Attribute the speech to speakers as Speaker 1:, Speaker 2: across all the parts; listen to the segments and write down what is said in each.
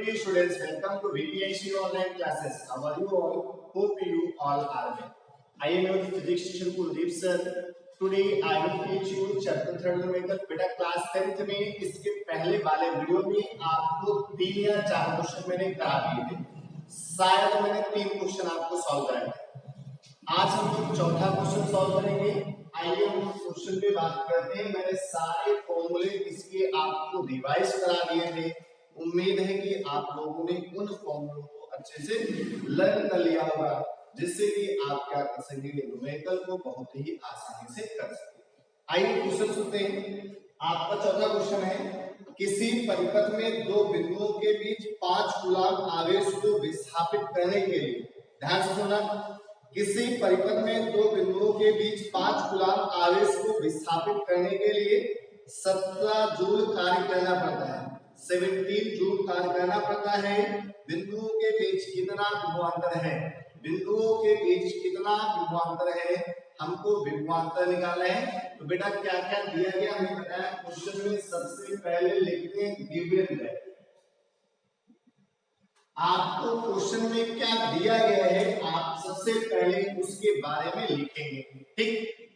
Speaker 1: dear students, welcome to VPIC online classes. How are you all? Hope you all are well. I am your physics teacher Kuldeep sir. Today I will teach you chapter 3 numerical. बेटा class 10th में इसके पहले वाले video में आपको 3 या 4 question मैंने करा दिए थे. शायद मैंने 3 क्वेश्चन आपको सॉल्व कराए थे. आज हम लोग चौथा क्वेश्चन सॉल्व करेंगे. आइए हम क्वेश्चन पे बात करते हैं. मैंने सारे फॉर्मूले इसके आपको रिवाइज करा दिए थे. उम्मीद है कि आप लोगों ने उन फॉर्मूलों को अच्छे से लर्न कर लिया होगा, जिससे कि आप क्या कर सकेंगे, न्यूमेरिकल को बहुत ही आसानी से कर सकेंगे. आइए क्वेश्चन सुनते हैं. आपका चौथा क्वेश्चन है, किसी परिपथ में दो बिंदुओं के बीच 5 कूलम्ब आवेश को विस्थापित करने के लिए, ध्यान से सुनना, किसी परिपथ में दो बिंदुओं के बीच 5 कूलम्ब आवेश को विस्थापित करने के लिए 17 जूल कार्य करना पड़ता है. 17 जूल कार्य करना पड़ता है. बिंदुओं के बीच कितना विभवांतर है, बिंदुओं के बीच कितना विभवांतर है, हमको विभवांतर निकालना है. तो बेटा क्या क्या दिया गया हमें बताया क्वेश्चन में. सबसे पहले लिखते हैं गिवन है. आपको क्वेश्चन में क्या दिया गया है आप सबसे पहले उसके बारे में लिखेंगे. ठीक,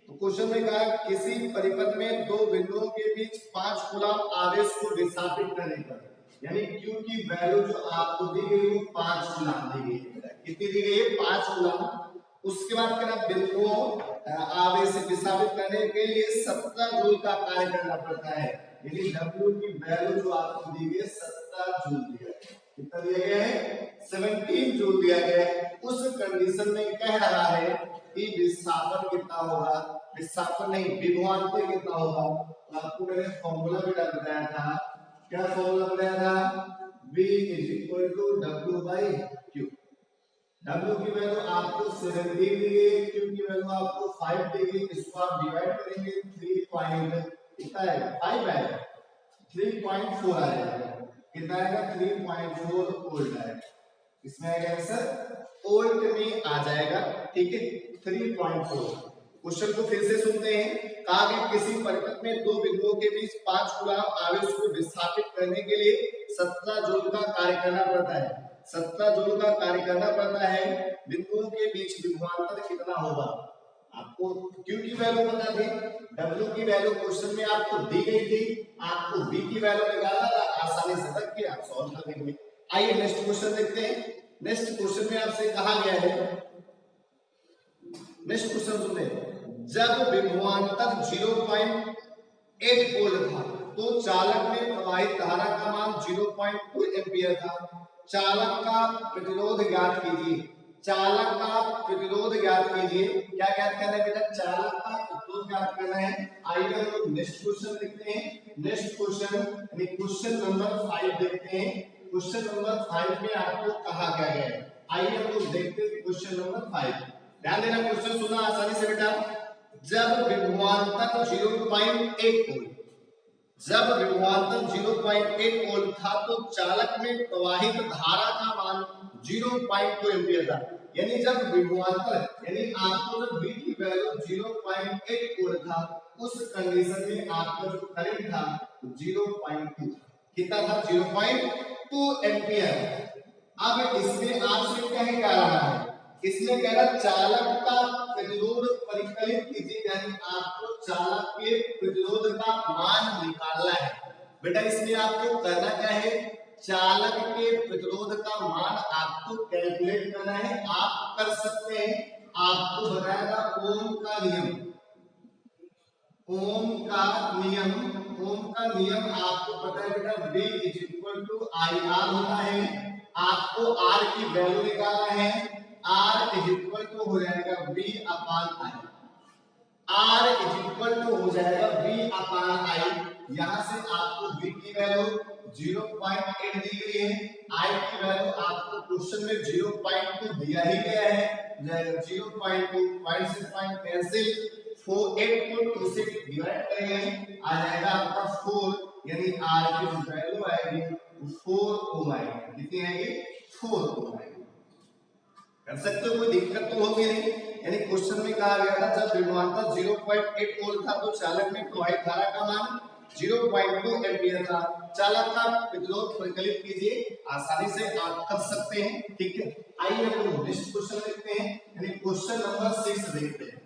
Speaker 1: तो क्वेश्चन में कहा किसी परिपथ में दो बिंदुओं के बीच 5 कूलम्ब आवेश को विस्थापित करने पर, यानी Q की वैल्यू जो आपको दी गई वो 5 कूलम्ब दी गई है. कितनी दी गई है? 5 कूलम्ब. उसके बाद क्या बिंदुओं आवेश से विस्थापित करने के लिए 17 जूल का कार्य करना पड़ता है. यानी W की वैल्यू जो आपको दी गई है 17 जूल दिया है. कितना दिया गया है? 17 जूल दिया गया है. उस कंडीशन में कह रहा है कि विस्थापन कितना होगा, विस्थापन नहीं विभवांतर कितना होगा. तो आपको मैंने फॉर्मूला भी बताया था. क्या फॉर्मूला बताया था? V = W/Q. W की वैल्यू आपको 17 दी गई, Q की वैल्यू आपको 5 दी गई. इसको आप डिवाइड करेंगे 3 पॉइंट कितना आएगा? 5 आएगा. 3.4 आएगा. कितना आएगा? 3.4 वोल्ट आएगा. इसमें आएगा आंसर वोल्ट में आ जाएगा. ठीक है, 3.4. क्वेश्चन को फिर से सुनते हैं. कहा कि किसी परिपथ में दो बिंदुओं के बीच 5 कूलम्ब आवेश को विस्थापित करने के लिए 17 जूल का कार्य करना पड़ता है. 17 जूल का कार्य करना पड़ता है. बिंदुओं के बीच विभवांतर कितना होगा? आपको Q की वैल्यू पता थी, W की वैल्यू क्वेश्चन में आपको दी गई थी. आपको V की वैल्यू निकालना था. आसानी से रख के आप सॉल्व कर देंगे. आइए नेक्स्ट क्वेश्चन देखते हैं. नेक्स्ट क्वेश्चन में आपसे कहा गया है, नेक्स्ट क्वेश्चन सुने, जब विभवांतर 0.8 वोल्ट था तो चालक में प्रवाहित धारा का मान 0.2 एम्पीयर था. चालक का प्रतिरोध ज्ञात कीजिए. चालक का प्रतिरोध ज्ञात कीजिए. क्या ज्ञात करना है बेटा? चालक का प्रतिरोध ज्ञात करना है. आइए हम लोग नेक्स्ट क्वेश्चन देखते हैं. नेक्स्ट क्वेश्चन यानी क्वेश्चन नंबर 5 देखते हैं. क्वेश्चन नंबर 5 में आपको कहा गया है. आइए हम लोग देखते हैं क्वेश्चन नंबर 5. ध्यान देना, क्वेश्चन सुना आसानी से बेटा. जब विभवांतर 0.8 वोल्ट, जब विभवांतर 0.8 वोल्ट था तो चालक में प्रवाहित धारा का मान 0.2 एम्पीयर था. यानी जब विभवांतर यानी आपको जब V की वैल्यू 0.8 वोल्ट था, उस कंडीशन में आपका जो करंट था 0.2 था. कितना था? 0.2 एम्पीयर. अब इसमें आपसे कह क्या रहा है? इसमें कह रहा चालक का प्रतिरोध परिकलित कीजिए. यानी आपको चालक के प्रतिरोध का मान निकालना है. बेटा इसमें आपको करना क्या है? चालक के प्रतिरोध का मान आपको कैलकुलेट करना है. आप कर सकते हैं. आपको बताया था ओम का नियम. ओम का नियम, ओम का नियम आपको पता है बेटा. V = IR होता है. आपको R की वैल्यू निकालना है. R हो जाएगा V/I. R हो जाएगा V/I. यहाँ से आपको V की वैल्यू 0.8 दी गई है. I की वैल्यू आपको क्वेश्चन में 0.2 दिया ही गया है. 0.2 पॉइंट से पॉइंट कैंसिल. 8 को 2 से डिवाइड करेंगे आ जाएगा आपका 4. यानी R की जो वैल्यू आएगी 4 ओम आएगी. कितनी आएगी? 4 ओम आएगी. कर सकते हो, कोई दिक्कत तो होगी नहीं. यानी क्वेश्चन में कहा गया था जब विभवांतर 0.8 वोल्ट था तो चालक में प्रवाहित धारा का मान 0.2 एम्पियर था। चालक का प्रतिरोध परिकलित कीजिए, आसानी से आप कर सकते हैं, ठीक है। आइए हम नेक्स्ट क्वेश्चन देखते हैं, यानी क्वेश्चन नंबर 6 देखते हैं।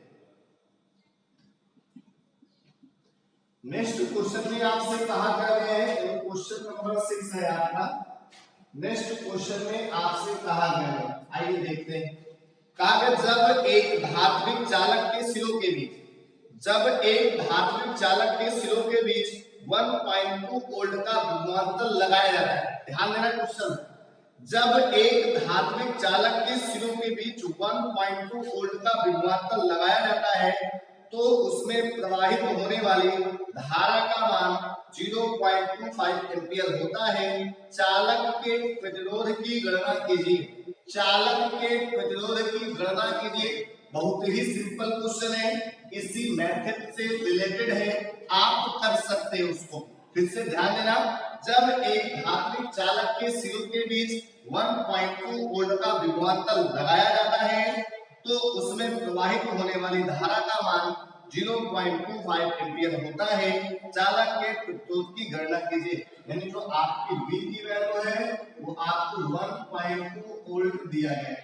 Speaker 1: नेक्स्ट क्वेश्चन में आपसे कहा गया है, क्वेश्चन नंबर 6 है आपका। नेक्स्ट क्वेश्चन में आपसे कहा गया है, आइए देखते हैं। कागज जब एक धात्विक चालक के सिरों के बीच, जब एक धात्विक चालक के सिरों के बीच 1.2 वोल्ट का विभवांतर लगाया जाता है। ध्यान देना क्वेश्चन, जब एक धात्विक चालक के सिरों के बीच 1.2 वोल्ट का विभवांतर लगाया जाता है तो उसमें प्रवाहित होने वाली धारा का मान 0.25 एम्पियर होता है। चालक के प्रतिरोध की गणना कीजिए। चालक के प्रतिरोध की गणना कीजिए। बहुत ही सिंपल क्वेश्चन है, इसी मेथड से रिलेटेड है, आप कर सकते हैं उसको। फिर से ध्यान देना, जब एक धात्विक चालक के सिरों के बीच 1.2 वोल्ट का विभवांतर लगाया जाता है तो उसमें प्रवाहित होने वाली धारा का मान 0.25 एम्पियर होता है। चालक के प्रतिरोध की गणना कीजिए, यानी जो आपकी V की वैल्यू है वो आपको 1.2 वोल्ट दिया गया है।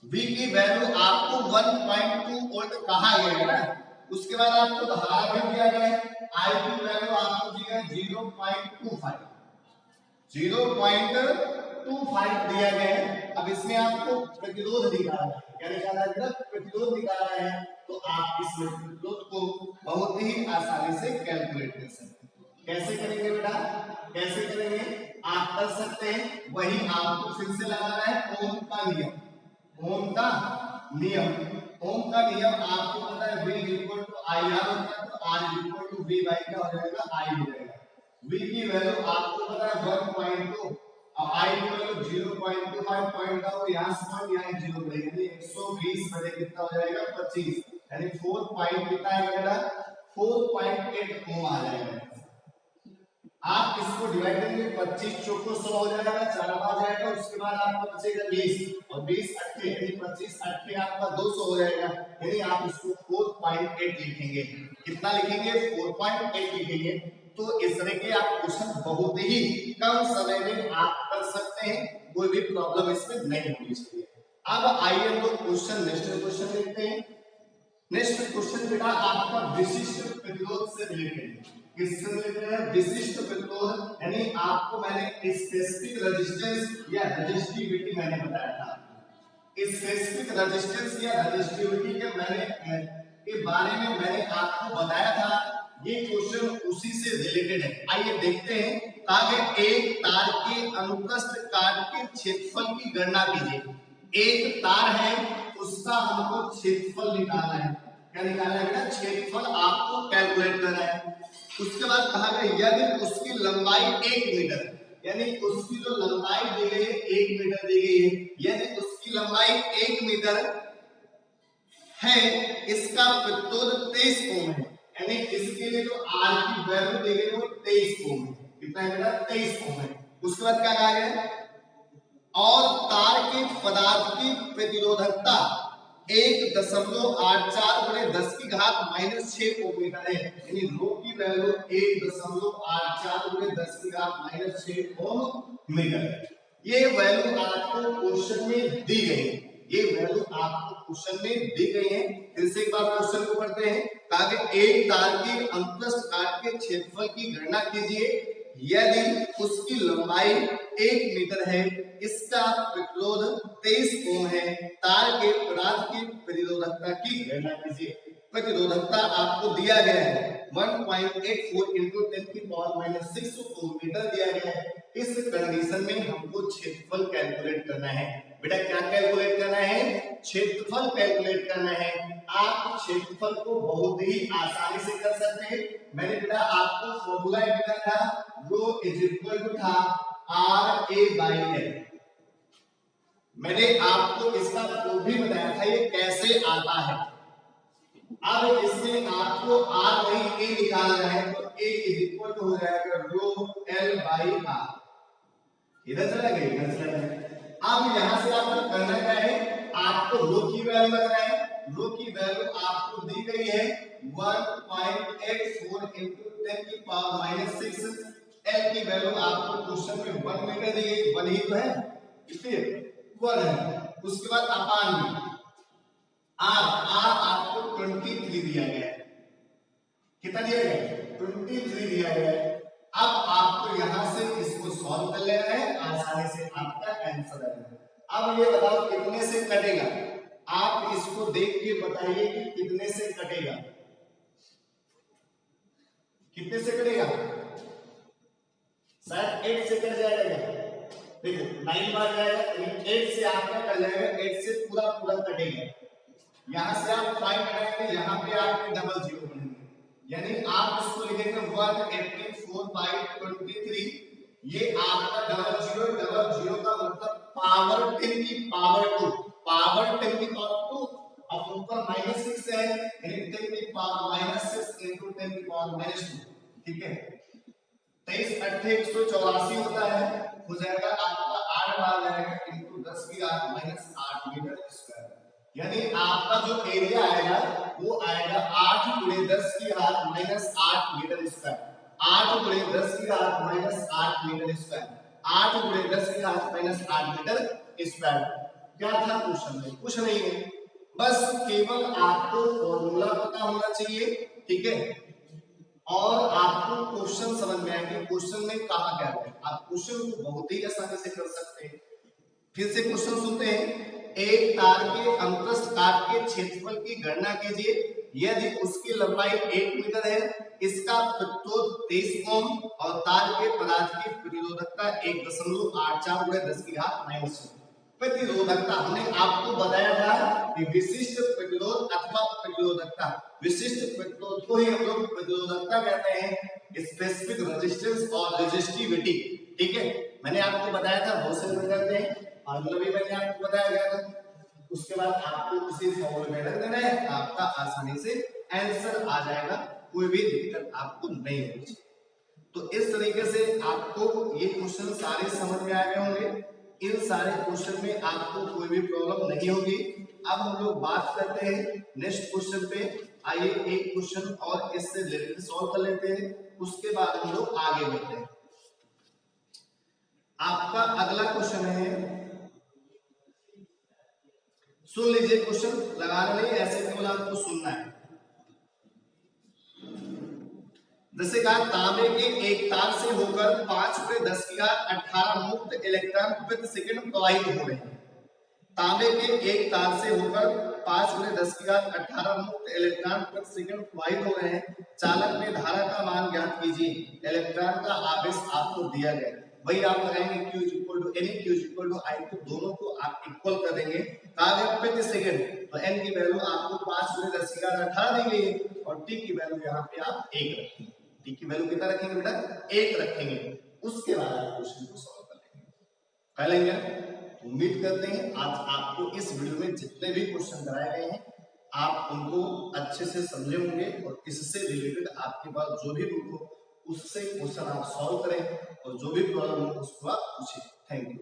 Speaker 1: V की वैल्यू आपको 1.2 वोल्ट कहा गया है ना, उसके बाद आपको धारा भी दिया गया है। I की वैल्यू आपको दी है 0.25 दिया गया है। अब इसमें आपको प्रतिरोध निकालना है, क्या निकालना है? प्रतिरोध निकालना है, तो आप इस प्रतिरोध को बहुत ही आसानी से कैलकुलेट कर सकते हैं। कैसे करेंगे बेटा, कैसे करेंगे? आप कर सकते हैं, वही आपको फिर से लगाना है ओम का नियम। ओम का नियम, ओम का नियम आपको पता है V = IR होता है, तो R = V बाई क्या हो जाएगा, I हो जाएगा। V की वैल्यू आपको पता है 1.2, अब I की वैल्यू 0.25 पॉइंट का, तो यहाँ से पॉइंट यहाँ 0 बनेगा, 120 बटे कितना हो जाएगा 25, यानी 4 पॉइंट कितना आएगा बेटा, 4.8 ओम आ जाएगा। आप इसको डिवाइड करेंगे, 25 चौको 100 हो जाएगा, 4 आ जाएगा, उसके बाद आपका बचेगा 20 और 20 8 यानी 25 8 आपका 200 हो जाएगा, यानी आप इसको 4.8 लिखेंगे। कितना लिखेंगे? 4.8 लिखेंगे। तो इस तरह के आप क्वेश्चन बहुत ही कम समय में आप कर सकते हैं, कोई भी प्रॉब्लम इसमें नहीं होनी चाहिए। अब आइए हम लोग क्वेश्चन नेक्स्ट क्वेश्चन देखते हैं। नेक्स्ट क्वेश्चन बेटा आपका विशिष्ट प्रतिरोध से रिलेटेड है। किससे रिलेटेड है? विशिष्ट प्रतिरोध, यानी आपको मैंने स्पेसिफिक रेजिस्टेंस या रेजिस्टिविटी मैंने बताया था। स्पेसिफिक रेजिस्टेंस या रेजिस्टिविटी के बारे में मैंने आपको बताया था। ये क्वेश्चन उसी से रिलेटेड है। आइए देखते हैं। आगे एक तार के अनुप्रस्थ काट के क्षेत्रफल की गणना कीजिए। एक तार है, उसका हमको क्षेत्रफल निकालना है। क्या निकालना है बेटा? क्षेत्रफल आपको कैलकुलेट करना है। उसके बाद कहा गया यदि उसकी लंबाई 1 मीटर, यानी उसकी जो लंबाई दी गई है 1 मीटर दी गई है, यदि उसकी लंबाई 1 मीटर है, इसका प्रतिरोध 23 ओम है, यानी इसके लिए जो R की वैल्यू दी गई वो 23 ओम है। कितना है बेटा? 23 ओम है। उसके बाद क्या कहा गया? और तार के पदार्थ की प्रतिरोधकता 1.84 × 10⁻⁻6 ओम मीटर है, यानी रो की वैल्यू 1.84 × 10⁻⁻6 ओम मीटर है। ये वैल्यू आपको क्वेश्चन में दी गई है, ये वैल्यू आपको क्वेश्चन में दी गई है। फिर से एक बार क्वेश्चन को पढ़ते हैं। कहा कि एक तार के अनुप्रस्थ काट के क्षेत्रफल की गणना कीजिए, यदि उसकी लंबाई 1 मीटर है, इसका प्रतिरोध 23 ओम है, तार के पदार्थ की प्रतिरोधकता की गणना कीजिए। प्रतिरोधकता आपको दिया गया है 1.84 × 10⁻⁻6 ओम मीटर दिया गया है। इस कंडीशन में हमको क्षेत्रफल कैलकुलेट करना है। बेटा क्या कैलकुलेट करना है? क्षेत्रफल कैलकुलेट करना है। आप क्षेत्रफल को बहुत ही आसानी से कर सकते हैं। मैंने बेटा आपको फॉर्मूला दिया था, रो = था RA/L। मैंने आपको इसका प्रूफ भी बताया था, ये कैसे आता है। अब इसमें आपको R नहीं A निकालना है, तो A = हो जाएगा रो L/R। इधर चला गया, इधर चला गया। अब यहां से आपको करना क्या है? आपको रो की वैल्यू लगाना है। रो की वैल्यू आपको दी गई है 1.84 × 10 की पावर -6, L की वैल्यू आपको क्वेश्चन में 1 मीटर दी गई, 1 ही तो है इसलिए 1 है। उसके बाद अपान में R आपको 23 दिया गया है। कितना दिया गया है? 23 दिया गया है। अब आपको यहां से इसको सॉल्व कर लेना है, आसानी से आपका आंसर आएगा। अब ये बताओ कितने से कटेगा, आप इसको देख के बताइए कि कितने से कटेगा, कितने से कटेगा? शायद 8 से कट जाएगा। देखो 9 बार जाएगा लेकिन 8 से आपका कट जाएगा, 8 से पूरा पूरा कटेगा। यहां से आप 5 कटाएंगे, यहां पे आपके डबल जीरो बनेंगे, यानी आप इसको लिखेंगे 184/23। ये आपका डबल जीरो का मतलब पावर 10 की पावर 2, पावर 10 की पावर 2, अब ऊपर -6 है यानी 10 की पावर -6 into 10 की पावर -2, ठीक है। 23 8 184 होता है, हो जाएगा आपका 8 बार जाएगा into 10 की घात -8 मीटर स्क्वायर, यानी आपका जो एरिया आएगा वो आएगा 8 × 10 की घात -8 मीटर स्क्वायर, 8 × 10 की घात -8 मीटर स्क्वायर, 8 × 10 की घात -8 मीटर स्क्वायर। क्या था क्वेश्चन में? कुछ नहीं है, बस केवल आपको फॉर्मूला पता होना चाहिए, ठीक है, और आपको क्वेश्चन समझ में आए कि क्वेश्चन में कहा क्या है। आप क्वेश्चन को बहुत ही आसानी से कर सकते हैं। फिर से क्वेश्चन सुनते हैं। एक तार के अंतस्थ काट के क्षेत्रफल की गणना कीजिए, यदि उसकी लंबाई 1 मीटर है, इसका प्रतिरोध 23 ओम और तार के पदार्थ की प्रतिरोधकता 1.84 × 10 की घात -6। प्रतिरोधकता हमने आपको बताया था कि विशिष्ट प्रतिरोध अथवा प्रतिरोधकता, विशिष्ट प्रतिरोध को ही हम लोग प्रतिरोधकता कहते हैं, स्पेसिफिक रेजिस्टेंस और रेजिस्टिविटी, ठीक है। मैंने आपको बताया था बहुत से करते हैं, फार्मूला भी मैंने आपको बताया गया था। उसके बाद आपको उसी फॉर्मूले में रख देना है, आपका आसानी से आंसर आ जाएगा, कोई भी दिक्कत आपको नहीं होगी। तो इस तरीके से आपको ये क्वेश्चन सारे समझ में आ गए होंगे। इन सारे क्वेश्चन में आपको कोई भी प्रॉब्लम नहीं होगी। अब हम लोग बात करते हैं नेक्स्ट क्वेश्चन पे। आइए एक क्वेश्चन और इससे रिलेटेड सॉल्व कर लेते हैं, उसके बाद हम लोग आगे बढ़ते हैं। आपका अगला क्वेश्चन है, सुन लीजिए, क्वेश्चन लगाना नहीं, ऐसे केवल आपको सुनना है। जैसे कहा तांबे के एक तार से होकर 5 × 10 की घात 18 मुक्त इलेक्ट्रॉन प्रति सेकंड प्रवाहित हो रहे हैं। तांबे के एक तार से होकर 5 × 10 की घात 18 मुक्त इलेक्ट्रॉन प्रति सेकंड प्रवाहित हो रहे हैं। चालक में धारा का मान ज्ञात कीजिए। इलेक्ट्रॉन का आवेश आपको दिया गया, वही आप लगाएंगे Q = N, Q = I, तो दोनों को आप इक्वल कर देंगे। प्रति सेकंड, तो N की वैल्यू आपको 5 × 10 की घात 18 दी गई है और T की वैल्यू यहाँ पे आप 1 रखेंगे। T की वैल्यू कितना रखेंगे बेटा? 1 रखेंगे। उसके बाद आप क्वेश्चन को सॉल्व कर लेंगे। उम्मीद करते हैं आज आपको इस वीडियो में जितने भी क्वेश्चन कराए गए हैं आप उनको अच्छे से समझे होंगे और इससे रिलेटेड आपके पास जो भी बुक हो उससे क्वेश्चन आप सॉल्व करें और जो भी प्रॉब्लम हो उसको आप पूछें। Thank you.